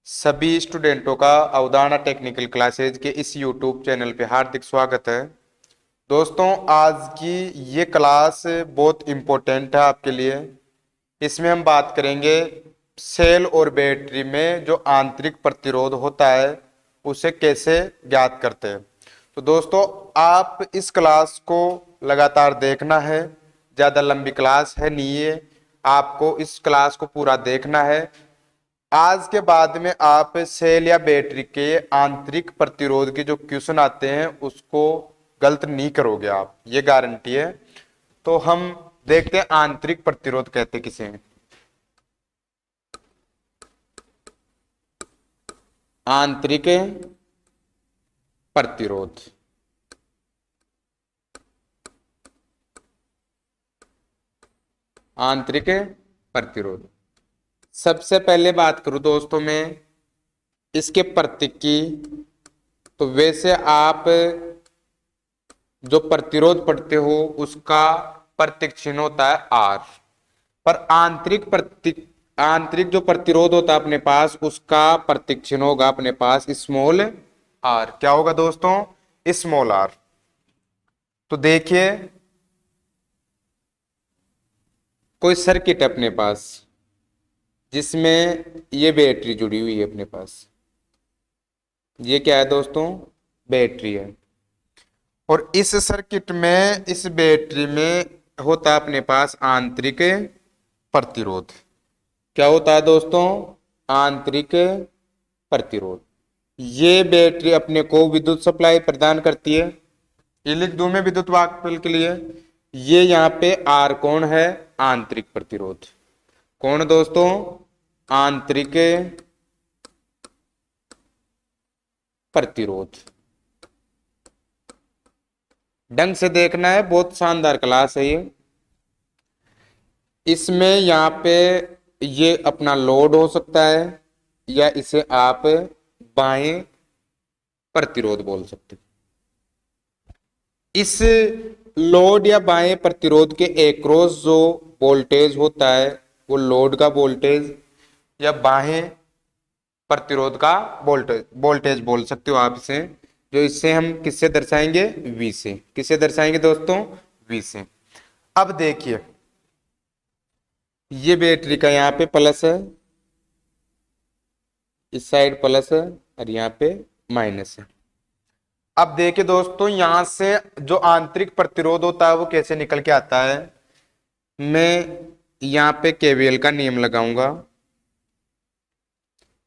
सभी स्टूडेंटों का अवधारणा टेक्निकल क्लासेज के इस यूट्यूब चैनल पे हार्दिक स्वागत है। दोस्तों, आज की ये क्लास बहुत इम्पोर्टेंट है आपके लिए। इसमें हम बात करेंगे सेल और बैटरी में जो आंतरिक प्रतिरोध होता है उसे कैसे ज्ञात करते हैं। तो दोस्तों, आप इस क्लास को लगातार देखना है। ज़्यादा लंबी क्लास है नहीं है, आपको इस क्लास को पूरा देखना है। आज के बाद में आप सेल या बैटरी के आंतरिक प्रतिरोध के जो क्वेश्चन आते हैं उसको गलत नहीं करोगे आप, ये गारंटी है। तो हम देखते हैं आंतरिक प्रतिरोध कहते किसे हैं। आंतरिक प्रतिरोध, आंतरिक प्रतिरोध। सबसे पहले बात करूं दोस्तों मैं इसके प्रतीक की, तो वैसे आप जो प्रतिरोध पढ़ते हो उसका प्रतीक चिन्ह होता है आर। पर आंतरिक जो प्रतिरोध होता है अपने पास उसका प्रतीक चिन्ह होगा अपने पास स्मॉल आर। क्या होगा दोस्तों? Small R. तो देखिए, कोई सर्किट अपने पास जिसमें ये बैटरी जुड़ी हुई है अपने पास, ये क्या है दोस्तों? बैटरी है। और इस सर्किट में इस बैटरी में होता है अपने पास आंतरिक प्रतिरोध। क्या होता है दोस्तों? आंतरिक प्रतिरोध। ये बैटरी अपने को विद्युत सप्लाई प्रदान करती है। ये लिख दूं मैं विद्युत वाहक के लिए। ये यहाँ पे आर कौन है? आंतरिक प्रतिरोध। कौन दोस्तों? आंतरिक प्रतिरोध। ढंग से देखना है, बहुत शानदार क्लास है ये। इसमें यहाँ पे ये अपना लोड हो सकता है या इसे आप बाएं प्रतिरोध बोल सकते हो। इस लोड या बाएं प्रतिरोध के एक्रॉस जो वोल्टेज होता है वो लोड का वोल्टेज या बाएं प्रतिरोध का वोल्टेज वोल्टेज बोल सकते हो आप इसे। जो इससे हम किससे दर्शाएंगे? V से। किससे दर्शाएंगे दोस्तों? V से। अब देखिए, ये बैटरी का यहाँ पे प्लस है, इस साइड प्लस है और यहाँ पे माइनस है। अब देखिए दोस्तों, यहां से जो आंतरिक प्रतिरोध होता है वो कैसे निकल के आता है। मैं यहाँ पे केवीएल का नियम लगाऊंगा।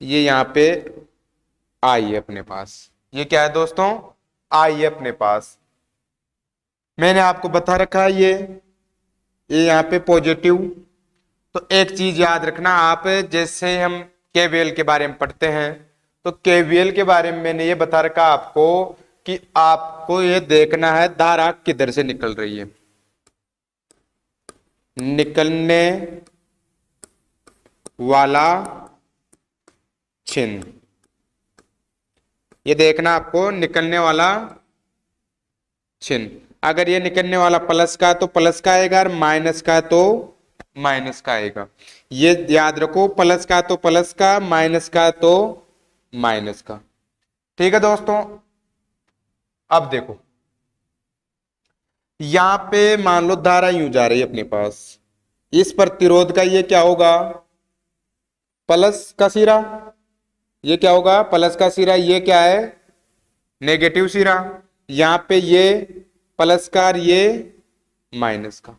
ये यहाँ पे आई है अपने पास। ये क्या है दोस्तों? आई है अपने पास। मैंने आपको बता रखा है ये यहाँ पे पॉजिटिव। तो एक चीज याद रखना आप, जैसे हम केवीएल के बारे में पढ़ते हैं तो केवीएल के बारे में मैंने ये बता रखा आपको कि आपको ये देखना है धारा किधर से निकल रही है। निकलने वाला चिन्ह, ये देखना आपको निकलने वाला चिन्ह। अगर ये निकलने वाला प्लस का है तो प्लस का आएगा और माइनस का है तो माइनस का आएगा। ये याद रखो, प्लस का तो प्लस का, माइनस का तो माइनस का। ठीक है दोस्तों। अब देखो, यहां पे मान लो धारा यूं जा रही है अपने पास। इस प्रतिरोध का ये क्या होगा? प्लस का सिरा। ये क्या होगा? प्लस का सिरा। ये क्या है? नेगेटिव सिरा। यहां पे ये प्लस का और ये माइनस का।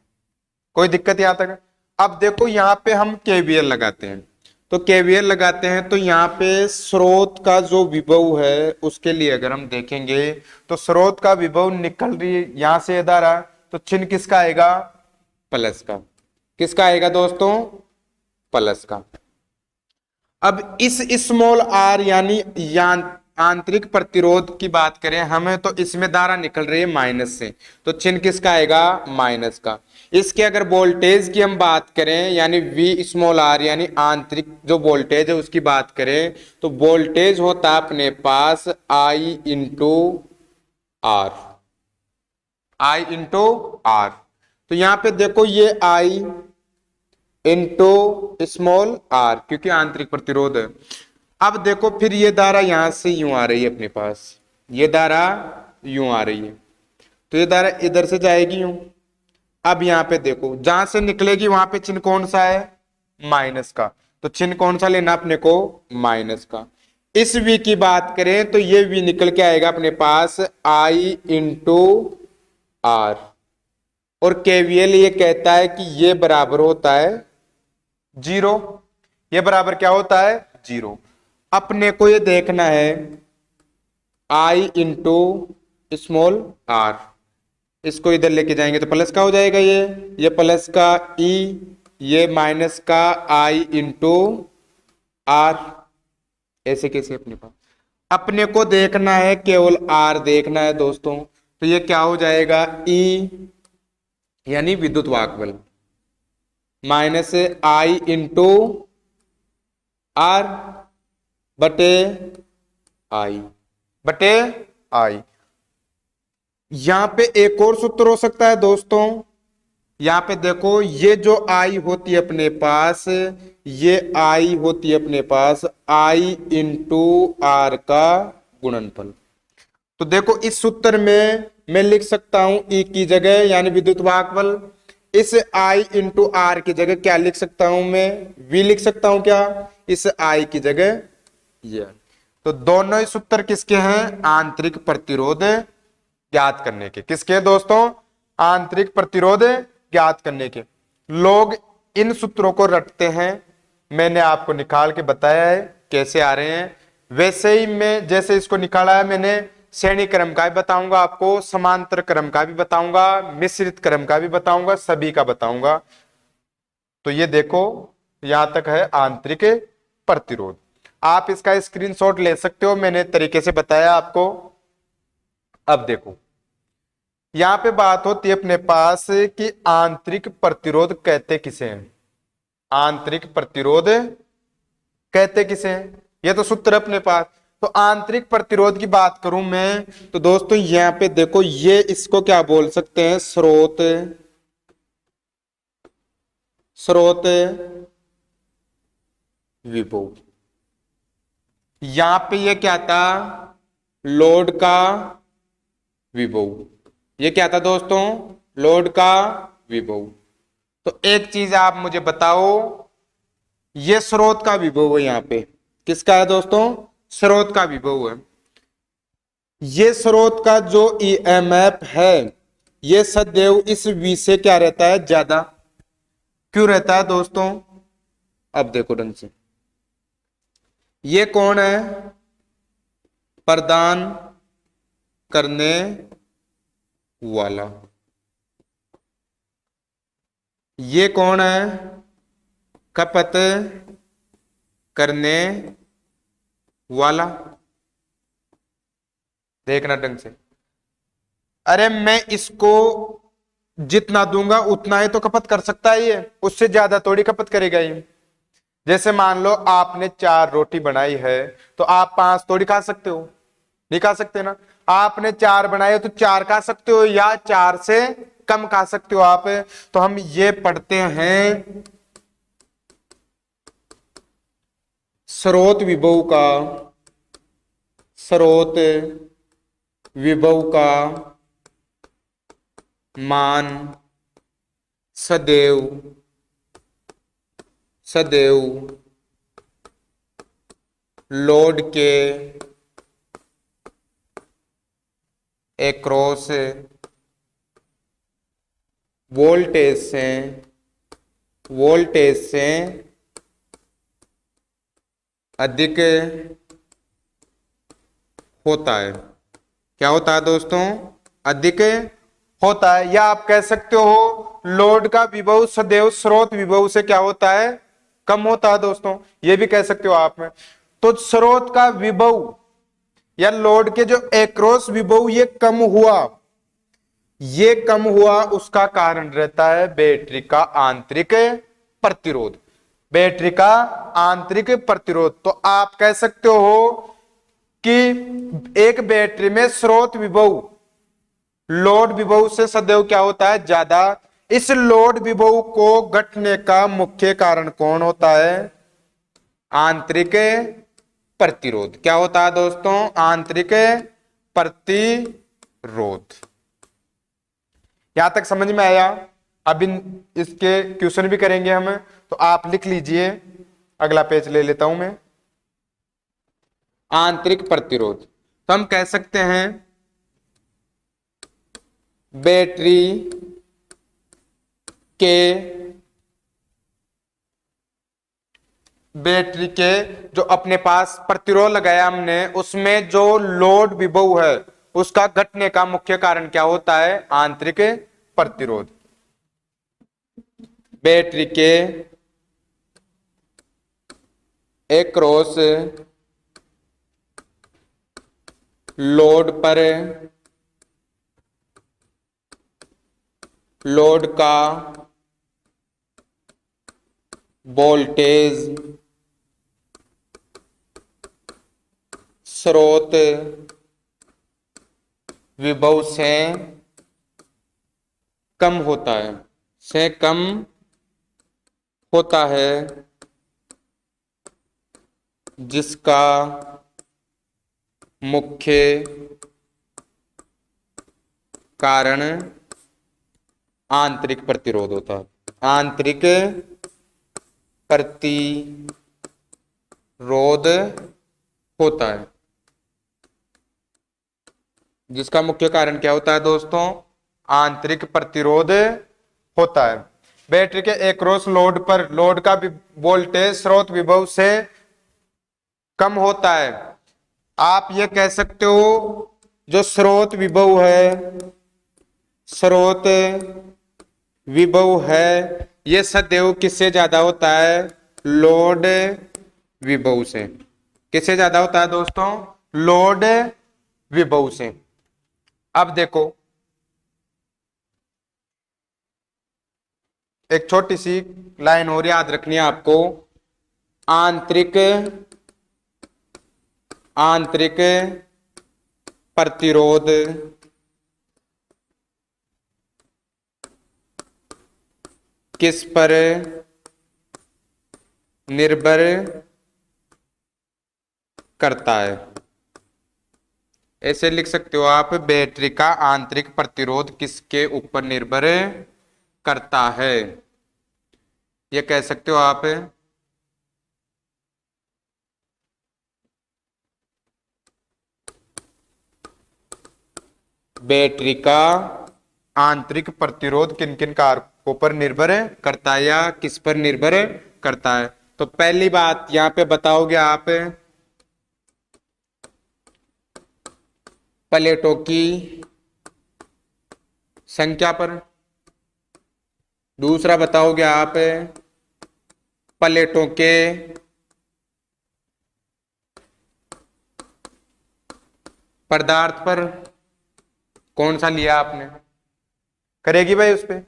कोई दिक्कत यहां तक? अब देखो, यहां पे हम केवीएल लगाते हैं। तो केवीएल लगाते हैं तो यहाँ पे स्रोत का जो विभव है उसके लिए अगर हम देखेंगे तो स्रोत का विभव निकल रही है यहां से धारा, तो चिन्ह किसका आएगा? प्लस का। किसका आएगा दोस्तों? प्लस का। अब इस स्मॉल आर यानी आंतरिक प्रतिरोध की बात करें हमें, तो इसमें धारा निकल रही है माइनस से, तो चिन्ह किसका आएगा? माइनस का। इसके अगर वोल्टेज की हम बात करें यानी V स्मॉल आर यानी आंतरिक जो वोल्टेज है उसकी बात करें, तो वोल्टेज होता है अपने पास I into R. I into R. तो यहां पे देखो, ये I इंटू स्मॉल आर क्योंकि आंतरिक प्रतिरोध है। अब देखो फिर ये धारा यहां से यूं आ रही है अपने पास, ये धारा यूं आ रही है, तो ये धारा इधर से जाएगी यूं। अब यहां पे देखो जहां से निकलेगी वहां पे चिन्ह कौन सा है, माइनस का, तो चिन्ह कौन सा लेना अपने को, माइनस का। इस v की बात करें तो ये v निकल के आएगा अपने पास I इंटू आर, और केवीएल ये कहता है कि ये बराबर होता है 0, ये बराबर क्या होता है 0। अपने को ये देखना है I इंटू स्मॉल आर, इसको इधर लेके जाएंगे तो प्लस का हो जाएगा, ये प्लस का E, ये माइनस का I इंटू आर। ऐसे कैसे अपने पास, अपने को देखना है केवल आर देखना है दोस्तों, तो ये क्या हो जाएगा E यानी विद्युत वाहक बल माइनस I इंटू आर बटे आई। यहां पे एक और सूत्र हो सकता है दोस्तों, यहां पे देखो ये जो आई होती है अपने पास, ये आई होती है अपने पास आई इंटू आर का गुणनफल। तो देखो इस सूत्र में मैं लिख सकता हूं ई की जगह यानी विद्युत वाहक बल, इस आई इंटू आर की जगह क्या लिख सकता हूं मैं, वी लिख सकता हूं क्या, इस आई की जगह ये। तो दोनों ही सूत्र किसके हैं, आंतरिक प्रतिरोध ज्ञात करने के। किसके दोस्तों, आंतरिक प्रतिरोध ज्ञात करने के। लोग इन सूत्रों को रटते हैं, मैंने आपको निकाल के बताया है कैसे आ रहे हैं, वैसे ही मैं जैसे इसको निकाला है मैंने श्रेणी क्रम का भी बताऊंगा आपको, समांतर क्रम का भी बताऊंगा, मिश्रित क्रम का भी बताऊंगा, सभी का बताऊंगा। तो ये देखो यहां तक है आंतरिक प्रतिरोध, आप इसका स्क्रीनशॉट ले सकते हो, मैंने तरीके से बताया आपको। अब देखो यहां पे बात होती है अपने पास कि आंतरिक प्रतिरोध कहते किसे हैं, आंतरिक प्रतिरोध कहते किसे हैं, ये तो सूत्र अपने पास। तो आंतरिक प्रतिरोध की बात करूं मैं तो दोस्तों यहां पे देखो ये इसको क्या बोल सकते हैं, स्रोत विभव। यहां पे ये क्या था, लोड का विभव, ये क्या था दोस्तों, लोड का विभव। तो एक चीज आप मुझे बताओ, ये स्रोत का विभव है, यहां पे किसका है दोस्तों, स्रोत का विभव है। ये स्रोत का जो ईएमएफ है ये सदैव इस V से क्या रहता है, ज्यादा। क्यों रहता है दोस्तों, अब देखो ढंग से, ये कौन है, प्रदान करने वाला, ये कौन है, खपत करने वाला। देखना ढंग से, अरे मैं इसको जितना दूंगा उतना ही तो खपत कर सकता है ये, उससे ज्यादा थोड़ी खपत करेगा ये। जैसे मान लो आपने 4 रोटी बनाई है तो आप 5 थोड़ी खा सकते हो, नहीं खा सकते ना। आपने 4 बनाए तो 4 खा सकते हो या 4 से कम खा सकते हो आप। तो हम ये पढ़ते हैं स्रोत विभव का मान सदैव लोड के एक्रॉस वोल्टेज से अधिक होता है। क्या होता है दोस्तों, अधिक होता है, या आप कह सकते हो लोड का विभव सदैव स्रोत विभव से क्या होता है, कम होता है दोस्तों, ये भी कह सकते हो आप में। तो स्रोत का विभव या लोड के जो एक्रॉस विभव ये कम हुआ, उसका कारण रहता है बैटरी का आंतरिक प्रतिरोध, बैटरी का आंतरिक प्रतिरोध। तो आप कह सकते हो कि एक बैटरी में स्रोत विभव लोड विभव से सदैव क्या होता है, ज्यादा। इस लोड विभव को घटने का मुख्य कारण कौन होता है, आंतरिक प्रतिरोध क्या होता है दोस्तों? आंतरिक प्रतिरोध। यहां तक समझ में आया? अब इसके क्वेश्चन भी करेंगे हम, तो आप लिख लीजिए। अगला पेज ले लेता हूं मैं। आंतरिक प्रतिरोध तो हम कह सकते हैं बैटरी के जो अपने पास प्रतिरोध लगाया हमने, उसमें जो लोड विभव है उसका घटने का मुख्य कारण क्या होता है? आंतरिक प्रतिरोध। बैटरी के एक्रॉस लोड पर लोड का वोल्टेज स्रोत विभव से कम होता है, जिसका मुख्य कारण आंतरिक प्रतिरोध होता है। आंतरिक प्रतिरोध होता है, जिसका मुख्य कारण क्या होता है दोस्तों? आंतरिक प्रतिरोध होता है। बैटरी के एक्रॉस लोड पर लोड का वोल्टेज स्रोत विभव से कम होता है। आप ये कह सकते हो जो स्रोत विभव है ये सदैव किससे ज्यादा होता है? लोड विभव से। किससे ज्यादा होता है दोस्तों? लोड विभव से। अब देखो, एक छोटी सी लाइन और याद रखनी है आपको। आंतरिक प्रतिरोध किस पर निर्भर करता है? ऐसे लिख सकते हो आप, बैटरी का आंतरिक प्रतिरोध किसके ऊपर निर्भर करता है? ये कह सकते हो आप। बैटरी का आंतरिक प्रतिरोध किन किन कारकों पर निर्भर करता है या किस पर निर्भर करता है? तो पहली बात यहां पे बताओगे आप, प्लेटों की संख्या पर। दूसरा बताओगे आप प्लेटों के पदार्थ पर। कौन सा लिया आपने? करेगी भाई उस पे।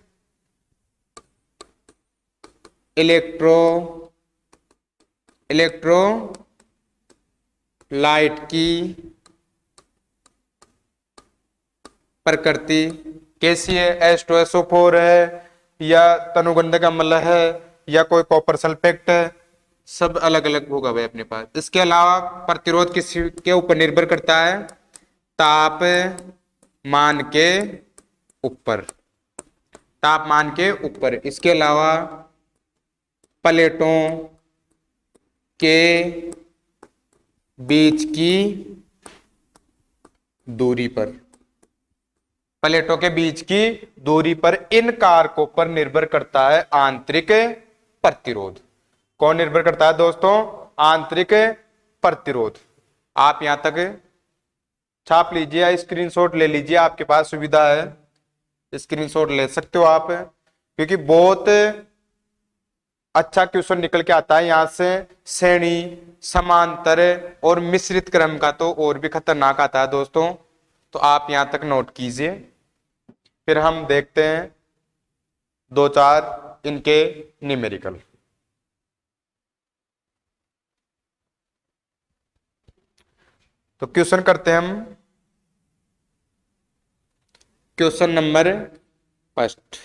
इलेक्ट्रोलाइट की प्रकृति कैसी है? H2SO4 है या तनुगंधक अम्ल है या कोई कॉपर सल्फेट है? सब अलग अलग होगा भाई अपने पास। इसके अलावा प्रतिरोध किस के ऊपर निर्भर करता है? तापमान के ऊपर। तापमान के ऊपर। इसके अलावा प्लेटों के बीच की दूरी पर। प्लेटों के बीच की दूरी पर इन कारकों पर निर्भर करता है आंतरिक प्रतिरोध। कौन निर्भर करता है दोस्तों? आंतरिक प्रतिरोध। आप यहां तक छाप लीजिए या स्क्रीनशॉट ले लीजिए, आपके पास सुविधा है, स्क्रीनशॉट ले सकते हो आप, क्योंकि बहुत अच्छा क्वेश्चन निकल के आता है यहां से। श्रेणी, समांतर और मिश्रित क्रम का तो और भी खतरनाक आता है दोस्तों, तो आप यहां तक नोट कीजिए। फिर हम देखते हैं दो चार इनके न्यूमेरिकल। तो क्वेश्चन करते हैं हम। Question number first.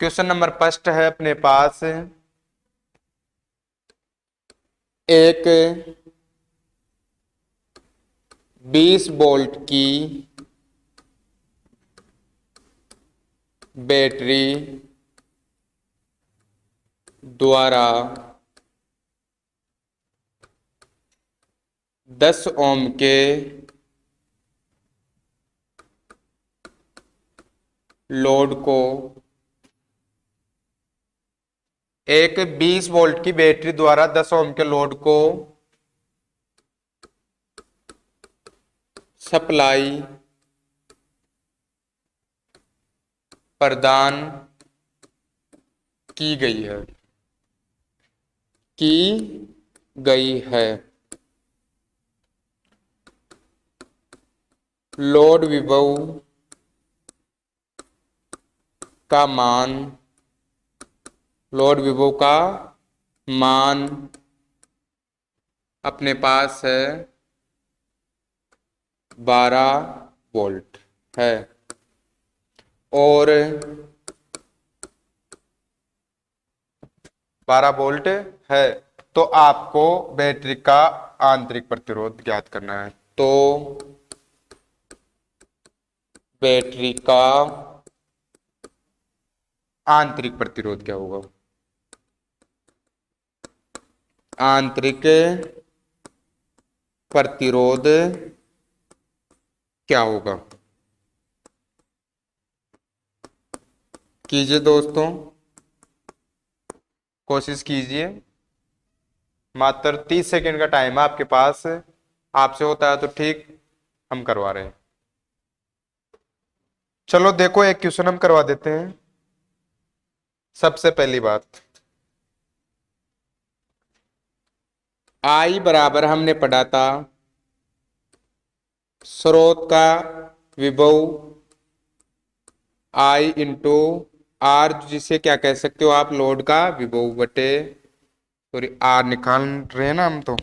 Question number first है अपने पास, एक 20 वोल्ट की बैटरी द्वारा 10 ओम के लोड को, एक 20 वोल्ट की बैटरी द्वारा 10 ओम के लोड को सप्लाई प्रदान की गई है, की गई है। लोड विभव का मान, लोड विभव का मान अपने पास है 12 वोल्ट है, और 12 वोल्ट है। तो आपको बैटरी का आंतरिक प्रतिरोध ज्ञात करना है। तो बैटरी का आंतरिक प्रतिरोध क्या होगा? आंतरिक प्रतिरोध क्या होगा? कीजिए दोस्तों, कोशिश कीजिए। मात्र 30 सेकंड का टाइम है आपके पास। आपसे होता है तो ठीक, हम करवा रहे हैं। चलो देखो, एक क्वेश्चन हम करवा देते हैं। सबसे पहली बात, आई बराबर हमने पढ़ा था स्रोत का विभव आई इंटू आर, जिसे क्या कह सकते हो आप? लोड का विभव बटे, सॉरी आर निकाल रहे हैं ना हम, तो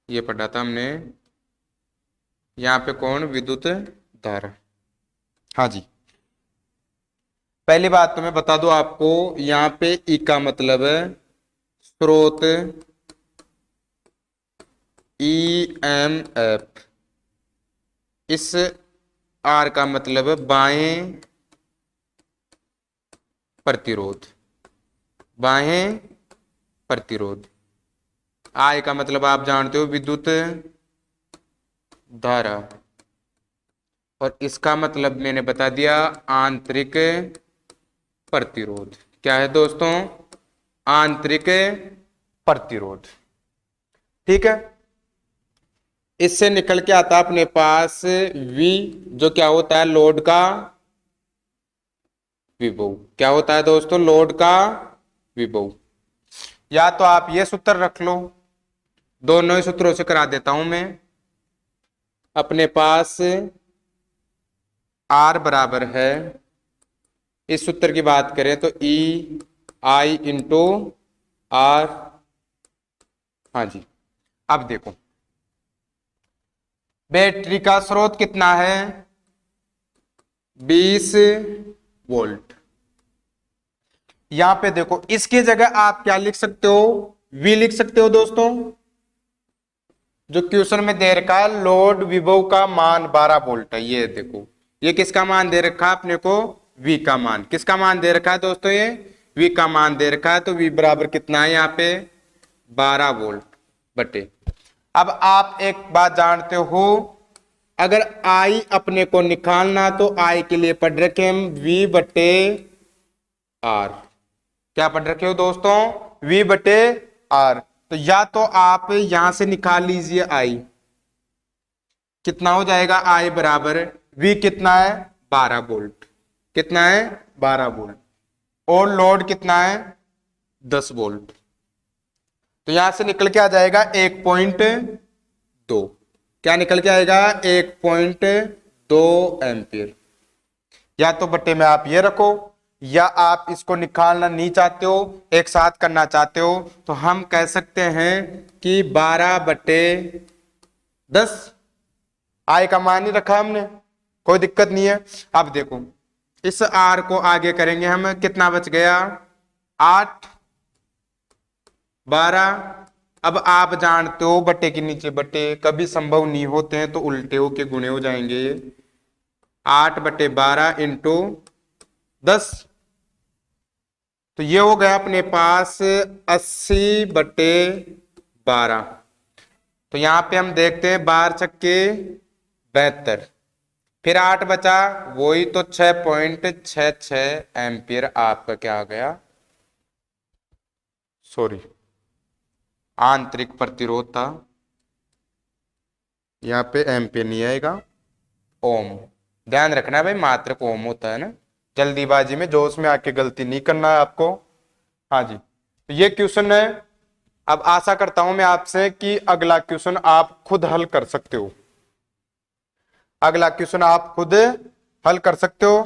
ये पढ़ा था हमने। यहाँ पे कौन? विद्युत धारा। हाँ जी, पहली बात तो मैं बता दूं आपको, यहाँ पे ई का मतलब है स्रोत, EMF। इस आर का मतलब है बाहें प्रतिरोध, बाहें प्रतिरोध। आई का मतलब आप जानते हो विद्युत धारा, और इसका मतलब मैंने बता दिया आंतरिक प्रतिरोध। क्या है दोस्तों? आंतरिक प्रतिरोध। ठीक है, इससे निकल के आता अपने पास V, जो क्या होता है? लोड का विभव। क्या होता है दोस्तों? लोड का विभव। या तो आप ये सूत्र रख लो, दोनों ही सूत्रों से करा देता हूं मैं। अपने पास R बराबर है, इस सूत्र की बात करें तो EI इंटू आर। हाँ जी, अब देखो बैटरी का स्रोत कितना है? 20 वोल्ट। यहां पे देखो, इसकी जगह आप क्या लिख सकते हो? V लिख सकते हो दोस्तों। जो क्वेश्चन में दे रखा है लोड विभव का मान 12 वोल्ट है, ये देखो, ये किसका मान दे रखा है अपने को? V का मान। किसका मान दे रखा है दोस्तों? ये V का मान दे रखा है। तो V बराबर कितना है यहाँ पे? 12 वोल्ट बटे। अब आप एक बात जानते हो, अगर I अपने को निकालना तो I के लिए पढ़ रखे हम V बटे R। क्या पढ़ रखे हो दोस्तों? V बटे R। तो या तो आप यहां से निकाल लीजिए I, कितना हो जाएगा? I बराबर V कितना है? 12 वोल्ट। कितना है? 12 वोल्ट। और लोड कितना है? 10 वोल्ट। तो यहां से निकल के आ जाएगा 1.2। क्या निकल के आएगा? 1.2 एम्पियर। या तो बट्टे में आप ये रखो, या आप इसको निकालना नहीं चाहते हो, एक साथ करना चाहते हो, तो हम कह सकते हैं कि 12/10। आई का मान ही रखा हमने, कोई दिक्कत नहीं है। अब देखो, इस आर को आगे करेंगे हम, कितना बच गया? 8। 12। अब आप जानते हो बट्टे के नीचे बट्टे कभी संभव नहीं होते हैं, तो उल्टे होके गुणे हो जाएंगे ये। 8/12 इंटू 10, तो ये हो गया अपने पास 80/12। तो यहां पे हम देखते हैं 12×6 = 72, फिर 8 बचा, वही तो 6.66 एम्पियर आपका क्या आ गया, सॉरी आंतरिक प्रतिरोध था, यहाँ पे एम्पियर नहीं आएगा, ओम। ध्यान रखना है भाई, मात्रक ओम होता है ना, जल्दीबाजी में जोश में आके गलती नहीं करना है आपको। हाँ जी, तो ये क्वेश्चन है। अब आशा करता हूं मैं आपसे कि अगला क्वेश्चन आप खुद हल कर सकते हो। अगला क्वेश्चन आप खुद हल कर सकते हो।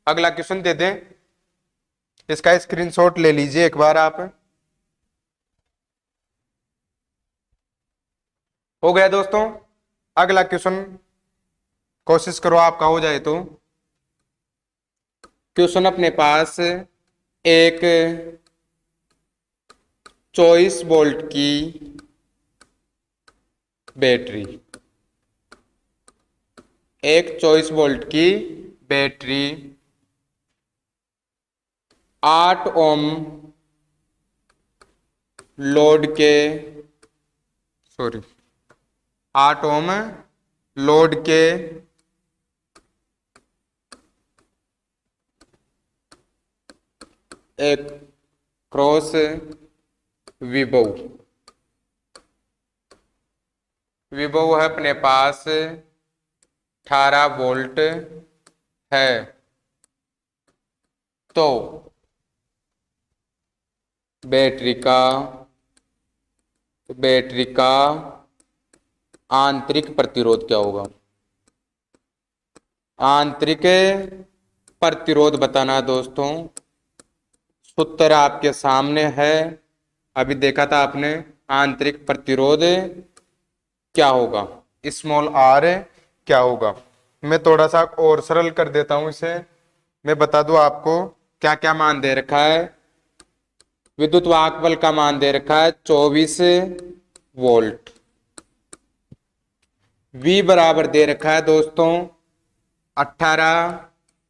अगला क्वेश्चन दे दें, इसका स्क्रीनशॉट ले लीजिए एक बार आप। हो गया दोस्तों, अगला क्वेश्चन कोशिश करो आपका हो जाए तो। क्वेश्चन अपने पास एक 24 वोल्ट की बैटरी, एक 24 वोल्ट की बैटरी 8 ओम लोड के, सॉरी 8 ओम लोड के एक क्रॉस विभव, विभव है अपने पास 18 वोल्ट है, तो बैटरी का आंतरिक प्रतिरोध क्या होगा। आंतरिक प्रतिरोध बताना है दोस्तों, सूत्र आपके सामने है, अभी देखा था आपने। आंतरिक प्रतिरोध क्या होगा, स्मॉल आर क्या होगा। मैं थोड़ा सा और सरल कर देता हूं इसे, मैं बता दूं आपको क्या क्या मान दे रखा है। विद्युत वाहक बल का मान दे रखा है 24 वोल्ट, V बराबर दे रखा है दोस्तों 18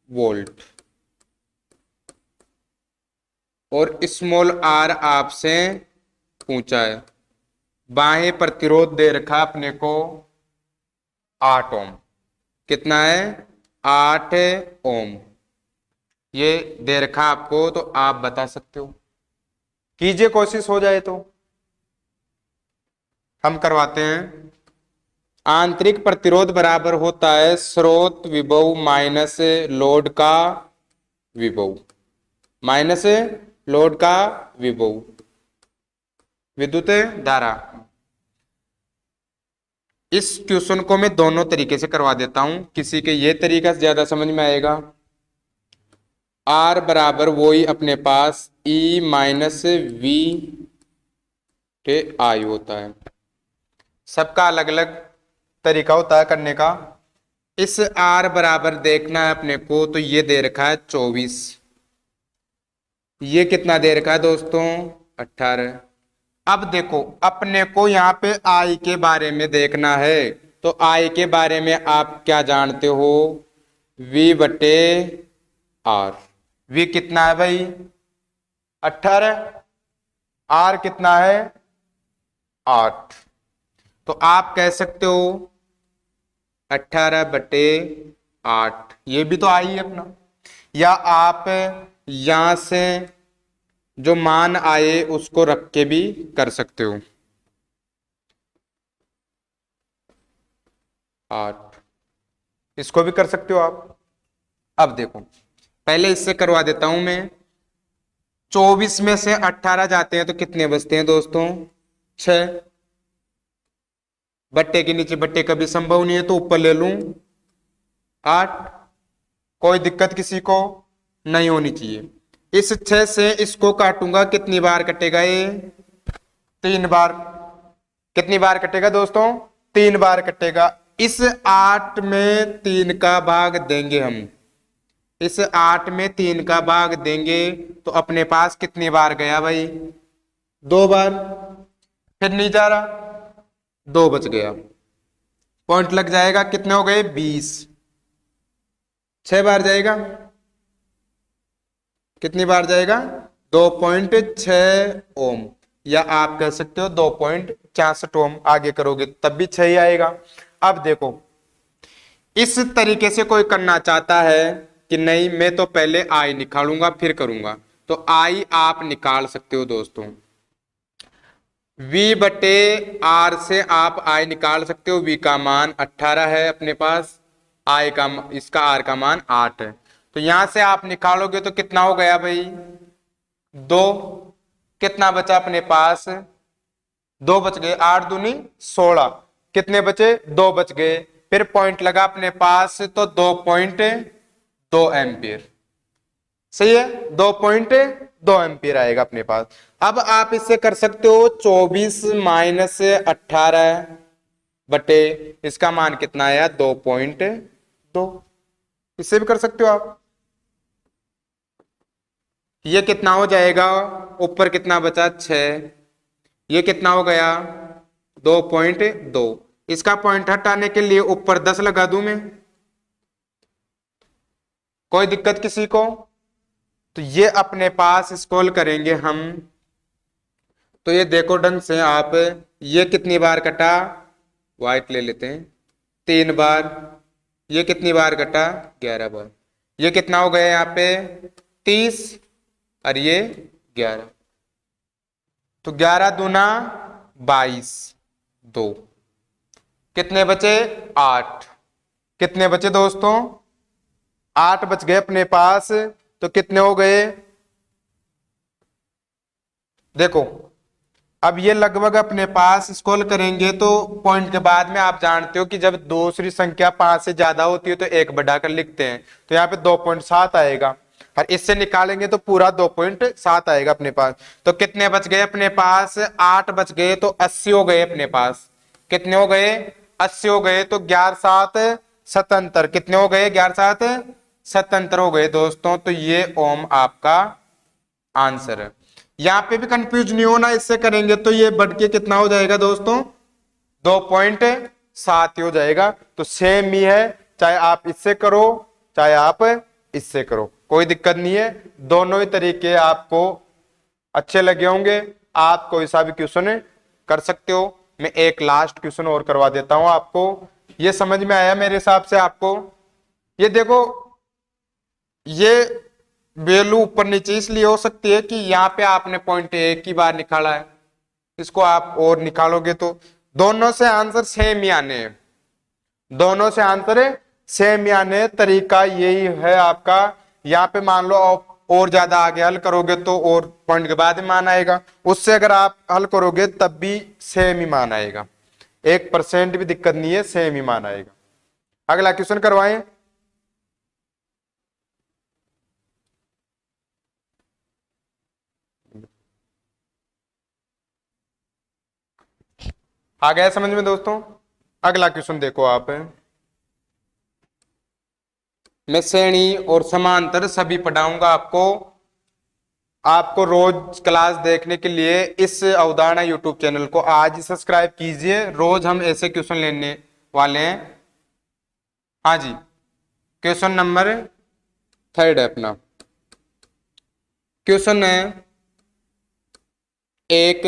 वोल्ट, और स्मॉल आर आपसे पूछा है। बाह्य प्रतिरोध दे रखा अपने को 8 ओम, कितना है 8 ओम, ये दे रखा आपको, तो आप बता सकते हो। कीजिए कोशिश, हो जाए तो हम करवाते हैं। आंतरिक प्रतिरोध बराबर होता है स्रोत विभव माइनस लोड का विभव, माइनस लोड का विभव, विद्युत धारा। इस क्वेश्चन को मैं दोनों तरीके से करवा देता हूं, किसी के ये तरीका से ज्यादा समझ में आएगा। आर बराबर वही अपने पास ई माइनस वी के आई होता है, सबका अलग अलग तरीका होता है करने का। इस आर बराबर देखना है अपने को, तो ये दे रखा है 24, ये कितना दे रखा है दोस्तों 18। अब देखो अपने को यहाँ पे आई के बारे में देखना है, तो आई के बारे में आप क्या जानते हो, V/R। V कितना है भाई 18, R कितना है 8, तो आप कह सकते हो 18/8, ये भी तो आई है अपना। या आप यहां से जो मान आए उसको रख के भी कर सकते हो 8, इसको भी कर सकते हो आप। अब देखो पहले इससे करवा देता हूं मैं, 24 में से 18 जाते हैं तो कितने बचते हैं दोस्तों 6, बट्टे के नीचे बट्टे कभी संभव नहीं है, तो ऊपर ले लूं 8, कोई दिक्कत किसी को नहीं होनी चाहिए। इस 6 से इसको काटूंगा, कितनी बार कटेगा ये 3 बार, कितनी बार कटेगा दोस्तों 3 बार कटेगा। इस 8 में 3 का भाग देंगे हम, इस 8 में 3 का भाग देंगे, तो अपने पास कितनी बार गया भाई 2 बार, फिर नहीं जा रहा, 2 बच गया, पॉइंट लग जाएगा, कितने हो गए 20, 6 बार जाएगा, कितनी बार जाएगा 2.6 ओम, या आप कह सकते हो 2.64 ओम, आगे करोगे तब भी 6 ही आएगा। अब देखो इस तरीके से कोई करना चाहता है कि नहीं मैं तो पहले आई निकालूंगा फिर करूंगा, तो आई आप निकाल सकते हो दोस्तों, V बटे R से आप आई निकाल सकते हो। V का मान 18 है अपने पास, आई का इसका R का मान 8 है, तो यहां से आप निकालोगे तो कितना हो गया भाई 2, कितना बचा अपने पास 2 बच गए, 8 दूनी 16, कितने बचे 2 बच गए, फिर पॉइंट लगा अपने पास तो 2.2 एम्पियर, सही है 2.2 एम्पियर आएगा अपने पास। अब आप इससे कर सकते हो 24 माइनस 18 बटे इसका मान कितना आया 2.2, इससे भी कर सकते हो आप। ये कितना हो जाएगा, ऊपर कितना बचा 6, ये कितना हो गया 2.2, इसका पॉइंट हटाने के लिए ऊपर 10 लगा दूं मैं, कोई दिक्कत किसी को? तो ये अपने पास स्क्रॉल करेंगे हम, तो ये देखो ढंग से आप, ये कितनी बार कटा, व्हाइट ले लेते हैं 3 बार, ये कितनी बार कटा 11 बार, ये कितना हो गया यहाँ पे 30 और ये 11, तो 11 दूना 22, 2, कितने बचे 8, कितने बचे दोस्तों 8 बच गए अपने पास, तो कितने हो गए देखो, अब ये लगभग अपने पास स्क्रॉल करेंगे तो पॉइंट के बाद में आप जानते हो कि जब दूसरी संख्या 5 से ज्यादा होती है तो एक बढ़ाकर लिखते हैं, तो यहाँ पे 2.7 आएगा, और इससे निकालेंगे तो पूरा 2.7 आएगा अपने पास। तो कितने बच गए अपने पास 8 बच गए, तो 80 हो गए अपने पास, कितने हो गए 80 हो गए, तो 11 7 77, कितने हो गए 11 7 77 हो गए दोस्तों, तो ये ओम आपका आंसर है। यहां पे भी कंफ्यूज नहीं होना, इससे करेंगे तो ये बढ़ के कितना हो जाएगा दोस्तों 2.7 हो जाएगा, तो सेम ही है, चाहे आप इससे करो चाहे आप इससे करो, कोई दिक्कत नहीं है, दोनों ही तरीके आपको अच्छे लगे होंगे, आप कोई सा भी क्वेश्चन कर सकते हो। मैं एक लास्ट क्वेश्चन और करवा देता हूं आपको, ये समझ में आया मेरे हिसाब से आपको? ये देखो, ये वैल्यू ऊपर नीचे इसलिए हो सकती है कि यहाँ पे आपने पॉइंट एक ही बार निकाला है, इसको आप और निकालोगे तो दोनों से आंसर सेम ही आने हैं, दोनों से आंसर सेम ही आने, तरीका यही है आपका। यहाँ पे मान लो और ज्यादा आगे हल करोगे तो और पॉइंट के बाद ही मान आएगा, उससे अगर आप हल करोगे तब भी सेम ही मान आएगा, 1% भी दिक्कत नहीं है, सेम ही मान आएगा। अगला क्वेश्चन करवाएं। आ गया समझ में दोस्तों? अगला क्वेश्चन देखो आप, मैं श्रेणी और समांतर सभी पढ़ाऊंगा आपको, आपको रोज क्लास देखने के लिए इस अवधारणा यूट्यूब चैनल को आज सब्सक्राइब कीजिए, रोज हम ऐसे क्वेश्चन लेने वाले हैं। हाँ जी, क्वेश्चन नंबर 3 है अपना, क्वेश्चन है एक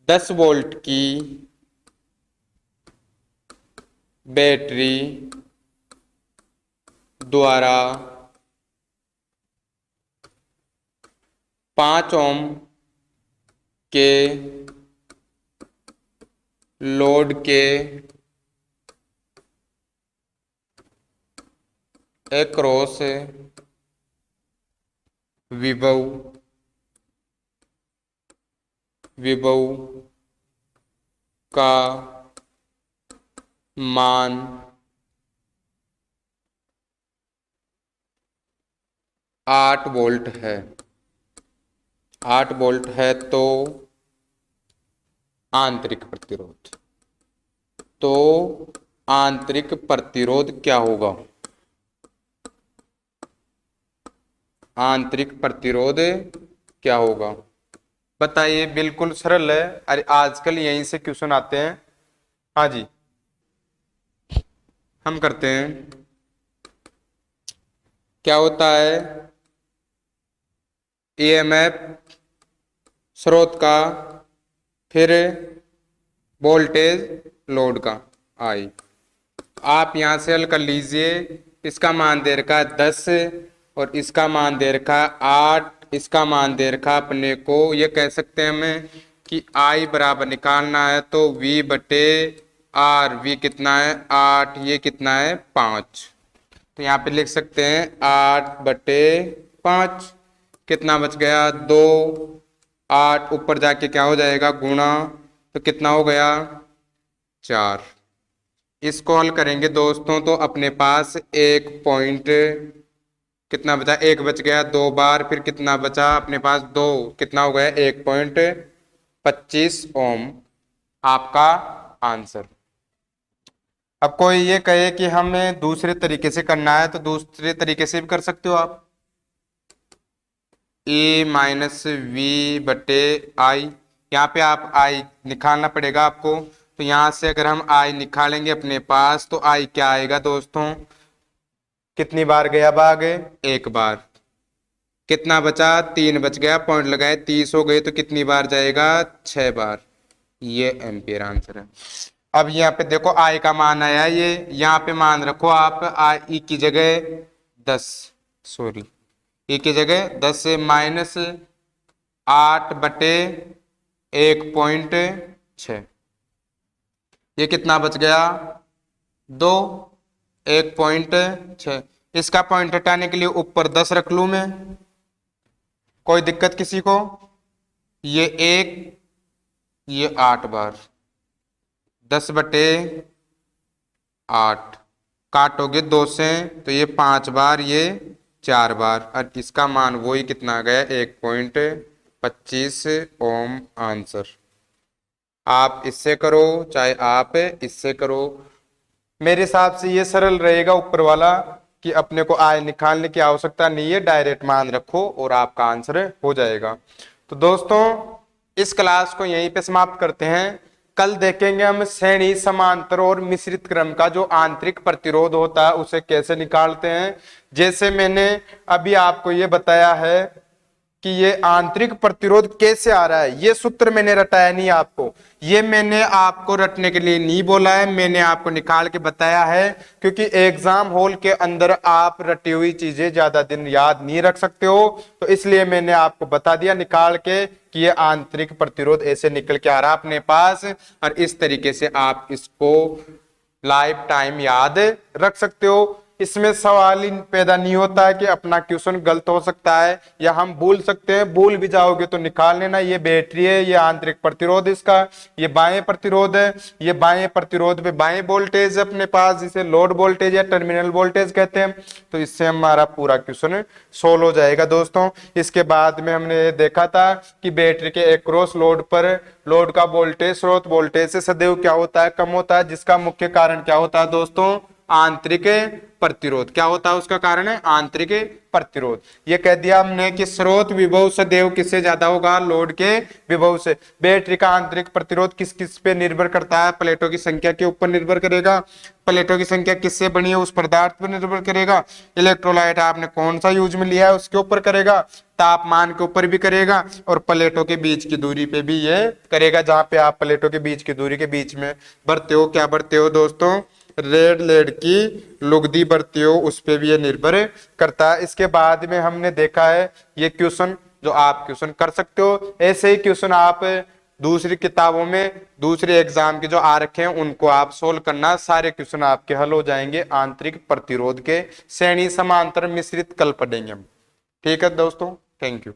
10 वोल्ट की बैटरी द्वारा 5 ओम के लोड के एक्रॉस विभव का मान 8 वोल्ट है, 8 वोल्ट है, तो आंतरिक प्रतिरोध, तो आंतरिक प्रतिरोध क्या होगा, आंतरिक प्रतिरोध क्या होगा? बताइए, बिल्कुल सरल है। अरे आजकल यहीं से क्वेश्चन आते हैं। हाँ जी, हम करते हैं। क्या होता है ईएमएफ स्रोत का, फिर वोल्टेज लोड का, आई। आप यहां से हल कर लीजिए। इसका मान दे रखा है 10 और इसका मान दे रखा है 8। इसका मान दे रखा है अपने को, ये कह सकते हैं हमें कि आई बराबर निकालना है तो V बटे आर। वी कितना है 8, ये कितना है 5। तो यहाँ पे लिख सकते हैं 8/5। कितना बच गया 2। 8 ऊपर जाके क्या हो जाएगा गुणा, तो कितना हो गया 4। इसको हल करेंगे दोस्तों तो अपने पास एक पॉइंट कितना बचा, एक बच गया 2 बार, फिर कितना बचा अपने पास 2, कितना हो गया 1.25 ओम। आपका आंसर। अब कोई ये कहे कि हमें दूसरे तरीके से करना है तो दूसरे तरीके से भी कर सकते हो आप। ए माइनस वी बटे आई, यहाँ पे आप आई निकालना पड़ेगा आपको। तो यहाँ से अगर हम आई निकालेंगे अपने पास तो आई क्या आएगा दोस्तों, कितनी बार गया भाग, एक बार। कितना बचा 3 बच गया, पॉइंट लगाए 30 हो गए तो कितनी बार जाएगा 6 बार। ये एम्पियर आंसर है। अब यहाँ पे देखो आई का मान आया, ये यहाँ पे मान रखो आप आई ई की जगह 10, सॉरी ई की जगह 10 से माइनस 8/1.6। ये कितना बच गया 2, 1.6। इसका पॉइंट हटाने के लिए ऊपर 10 रख लू मैं, कोई दिक्कत किसी को। ये 1, ये 8 बार, 10/8 काटोगे 2 से तो ये 5 बार, ये 4 बार। और इसका मान वही कितना गया 1.25 ओम आंसर। आप इससे करो चाहे आप इससे करो, मेरे हिसाब से ये सरल रहेगा ऊपर वाला, कि अपने को आय निकालने की आवश्यकता नहीं है, डायरेक्ट मान रखो और आपका आंसर हो जाएगा। तो दोस्तों इस क्लास को यहीं पे समाप्त करते हैं। कल देखेंगे हम श्रेणी समांतर और मिश्रित क्रम का जो आंतरिक प्रतिरोध होता है उसे कैसे निकालते हैं। जैसे मैंने अभी आपको ये बताया है कि ये आंतरिक प्रतिरोध कैसे आ रहा है, ये सूत्र मैंने रटाया नहीं आपको, ये मैंने आपको रटने के लिए नहीं बोला है, मैंने आपको निकाल के बताया है। क्योंकि एग्जाम हॉल के अंदर आप रटी हुई चीजें ज्यादा दिन याद नहीं रख सकते हो, तो इसलिए मैंने आपको बता दिया निकाल के कि ये आंतरिक प्रतिरोध ऐसे निकल के आ रहा है अपने पास। और इस तरीके से आप इसको लाइफ टाइम याद रख सकते हो। इसमें सवाल ही पैदा नहीं होता है कि अपना क्वेश्चन गलत हो सकता है या हम भूल सकते हैं, भूल भी जाओगे तो निकाल लेना। ये बैटरी है, ये आंतरिक प्रतिरोध इसका, ये बाएं प्रतिरोध है, ये बाएं प्रतिरोध पे बाएं वोल्टेज अपने पास जिसे लोड वोल्टेज या टर्मिनल वोल्टेज कहते हैं। तो इससे हमारा पूरा क्वेश्चन सोल्व हो जाएगा दोस्तों। इसके बाद में हमने देखा था कि बैटरी के एक्रॉस लोड पर लोड का वोल्टेज स्रोत वोल्टेज से सदैव क्या होता है, कम होता है, जिसका मुख्य कारण क्या होता है दोस्तों, आंतरिक प्रतिरोध। क्या होता है उसका कारण है आंतरिक प्रतिरोध। ये कह दिया हमने कि स्रोत विभव सदैव किससे ज्यादा होगा, लोड के विभव से। बैटरी का आंतरिक प्रतिरोध किस किस पे निर्भर करता है, प्लेटों की संख्या के ऊपर निर्भर करेगा। प्लेटों की संख्या किससे बनी है उस पदार्थ पर निर्भर करेगा। इलेक्ट्रोलाइट आपने कौन सा यूज में लिया है उसके ऊपर करेगा, तापमान के ऊपर भी करेगा, और प्लेटों के बीच की दूरी पे भी ये करेगा। जहां पे आप प्लेटों के बीच की दूरी के बीच में बढ़ते हो, क्या बढ़ते हो दोस्तों, रेड लेड की लुगदी बढ़ती हो, उस पे भी ये निर्भर करता है। इसके बाद में हमने देखा है ये क्वेश्चन जो आप क्वेश्चन कर सकते हो, ऐसे ही क्वेश्चन आप दूसरी किताबों में दूसरे एग्जाम के जो आ रखे हैं उनको आप सोल्व करना, सारे क्वेश्चन आपके हल हो जाएंगे आंतरिक प्रतिरोध के। श्रेणी समांतर मिश्रित कल पढ़ेंगे हम। ठीक है दोस्तों, थैंक यू।